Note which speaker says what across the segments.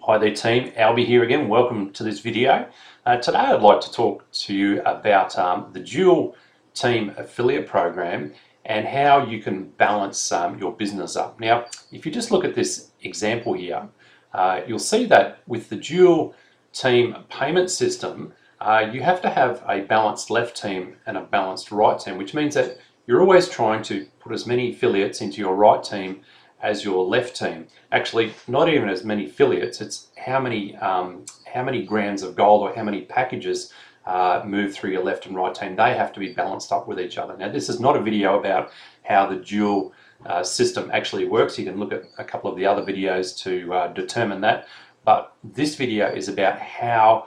Speaker 1: Hi there team, Albie here again. Welcome to this video. Today I'd like to talk to you about the dual team affiliate program and how you can balance your business up. Now, if you just look at this example here, you'll see that with the dual team payment system, you have to have a balanced left team and a balanced right team, which means that you're always trying to put as many affiliates into your right team as your left team. Actually, not even as many affiliates, it's how many grams of gold or how many packages move through your left and right team. They have to be balanced up with each other. Now, this is not a video about how the dual system actually works. You can look at a couple of the other videos to determine that. But this video is about how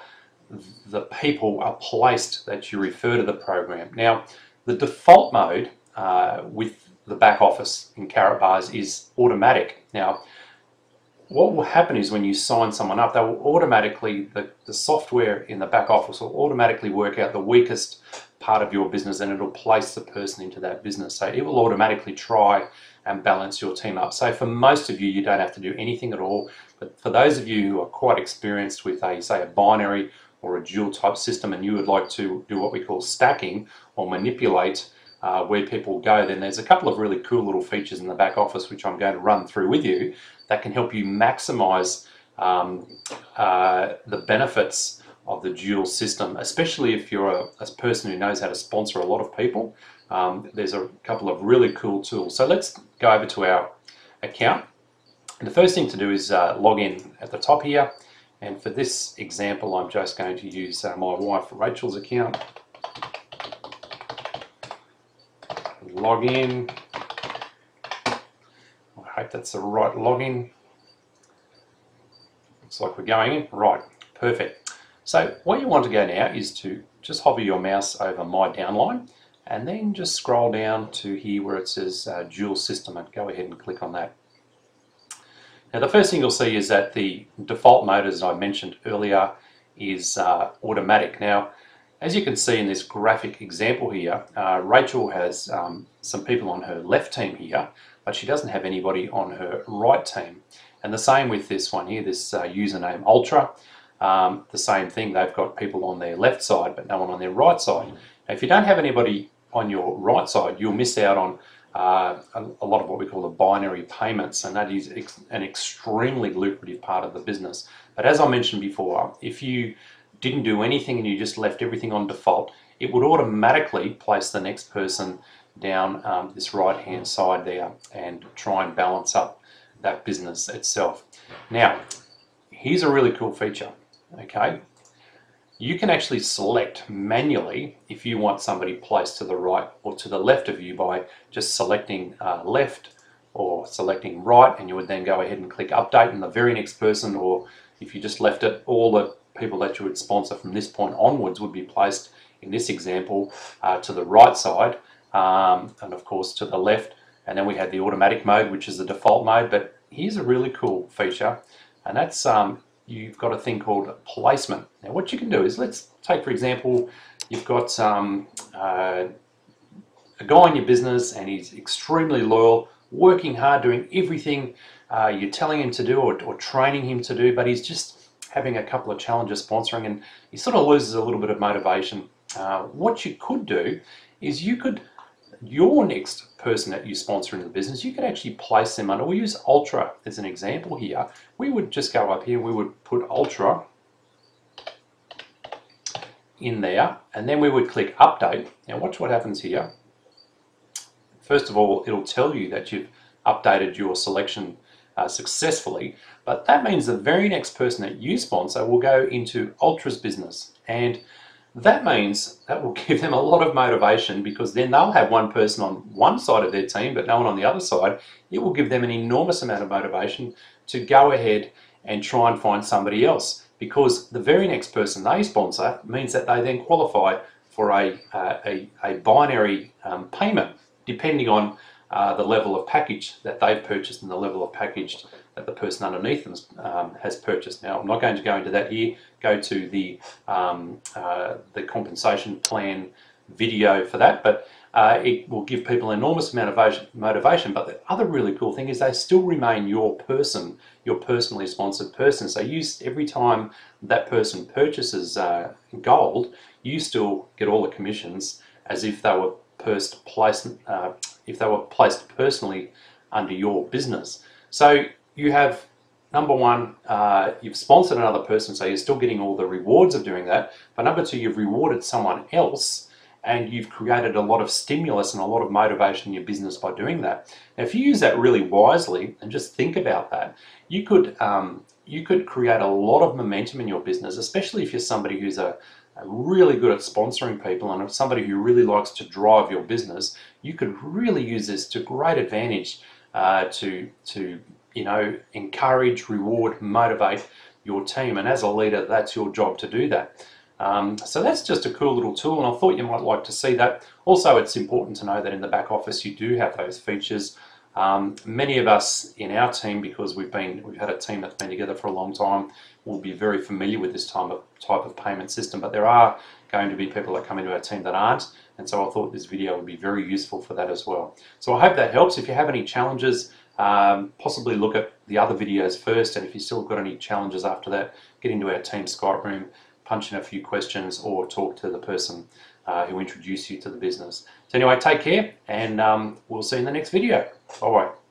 Speaker 1: the people are placed that you refer to the program. Now, the default mode with the back office in Karatbars is automatic. Now, what will happen is when you sign someone up, they will automatically, the software in the back office will automatically work out the weakest part of your business and it'll place the person into that business. So it will automatically try and balance your team up. So for most of you, you don't have to do anything at all. But for those of you who are quite experienced with say a binary or a dual type system and you would like to do what we call stacking or manipulate where people go, then there's a couple of really cool little features in the back office which I'm going to run through with you that can help you maximize the benefits of the dual system, especially if you're a person who knows how to sponsor a lot of people. There's a couple of really cool tools. So let's go over to our account. And the first thing to do is log in at the top here. And for this example, I'm just going to use my wife Rachel's account. Log in. I hope that's the right login. Looks like we're going in. Right, perfect. So what you want to go now is to just hover your mouse over my downline and then just scroll down to here where it says dual system and go ahead and click on that. Now the first thing you'll see is that the default mode, as I mentioned earlier, is automatic. Now, as you can see in this graphic example here, Rachel has some people on her left team here, but she doesn't have anybody on her right team. And the same with this one here, this username Ultra. The same thing, they've got people on their left side, but no one on their right side. Now, if you don't have anybody on your right side, you'll miss out on a lot of what we call the binary payments, and that is an extremely lucrative part of the business. But as I mentioned before, if you didn't do anything and you just left everything on default, it would automatically place the next person down this right hand side there and try and balance up that business itself. Now, here's a really cool feature, okay? You can actually select manually if you want somebody placed to the right or to the left of you by just selecting left or selecting right, and you would then go ahead and click update and the very next person, or if you just left it, all the people that you would sponsor from this point onwards would be placed, in this example, to the right side and of course to the left. And then we had the automatic mode, which is the default mode. But here's a really cool feature, and that's you've got a thing called placement. Now what you can do is, let's take for example, you've got a guy in your business and he's extremely loyal, working hard, doing everything you're telling him to do or training him to do, but he's just having a couple of challenges sponsoring and he sort of loses a little bit of motivation. What you could do is your next person that you sponsor in the business, you could actually place them under, we'll use Ultra as an example here. We would just go up here, we would put Ultra in there, and then we would click update. Now watch what happens here. First of all, it'll tell you that you've updated your selection successfully, but that means the very next person that you sponsor will go into Ultra's business, and that means that will give them a lot of motivation, because then they'll have one person on one side of their team but no one on the other side. It will give them an enormous amount of motivation to go ahead and try and find somebody else, because the very next person they sponsor means that they then qualify for a binary payment depending on the level of package that they've purchased and the level of package that the person underneath them has purchased. Now, I'm not going to go into that here. Go to the compensation plan video for that. But it will give people an enormous amount of motivation. But the other really cool thing is they still remain your person, your personally sponsored person. So every time that person purchases gold, you still get all the commissions as if they were placed personally under your business. So you have, number one, you've sponsored another person, so you're still getting all the rewards of doing that. But number two, you've rewarded someone else, and you've created a lot of stimulus and a lot of motivation in your business by doing that. Now, if you use that really wisely and just think about that, you could create a lot of momentum in your business, especially if you're somebody who's really good at sponsoring people and somebody who really likes to drive your business. You could really use this to great advantage to encourage, reward, motivate your team. And as a leader, that's your job to do that. So that's just a cool little tool, and I thought you might like to see that. Also, it's important to know that in the back office you do have those features. Many of us in our team, because we've had a team that's been together for a long time, will be very familiar with this type of payment system, but there are going to be people that come into our team that aren't, and so I thought this video would be very useful for that as well. So I hope that helps. If you have any challenges, possibly look at the other videos first, and if you still got any challenges after that, get into our team Skype room, punch in a few questions, or talk to the person who introduced you to the business. So anyway, take care, and we'll see you in the next video. Bye-bye.